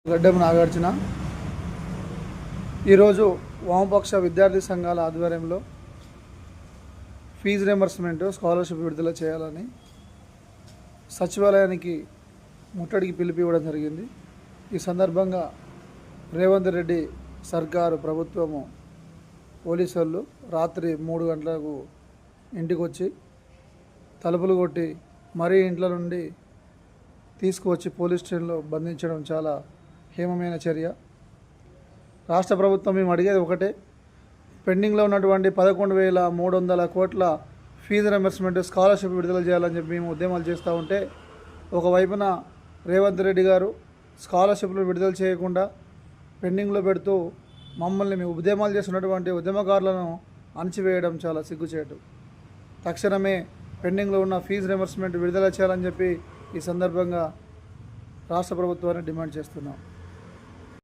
గడ్డం నాగార్జున ఈరోజు వామపక్ష విద్యార్థి సంఘాల ఆధ్వర్యంలో ఫీజు రియంబర్స్మెంట్ స్కాలర్షిప్ విడుదల చేయాలని సచివాలయానికి ముట్టడికి పిలిపి ఇవ్వడం జరిగింది. ఈ సందర్భంగా రేవంత్ రెడ్డి సర్కారు ప్రభుత్వము పోలీసు వాళ్ళు రాత్రి 3 గంటలకు ఇంటికి వచ్చి తలుపులు కొట్టి మరీ ఇంట్లో నుండి తీసుకువచ్చి పోలీస్ స్టేషన్లో బంధించడం చాలా హేమమైన చర్య. రాష్ట్ర ప్రభుత్వం మేము అడిగేది ఒకటే, పెండింగ్లో ఉన్నటువంటి 11,300 కోట్ల ఫీజు రియంబర్స్మెంట్ స్కాలర్షిప్ విడుదల చేయాలని చెప్పి మేము ఉద్యమాలు చేస్తూ ఉంటే, ఒకవైపున రేవంత్ రెడ్డి గారు స్కాలర్షిప్లు విడుదల చేయకుండా పెండింగ్లో పెడుతూ మమ్మల్ని మేము ఉద్యమాలు చేస్తున్నటువంటి ఉద్యమకారులను అణచివేయడం చాలా సిగ్గుచేటు. తక్షణమే పెండింగ్లో ఉన్న ఫీజు రియంబర్స్మెంట్ విడుదల చేయాలని చెప్పి ఈ సందర్భంగా రాష్ట్ర ప్రభుత్వాన్ని డిమాండ్ చేస్తున్నాం.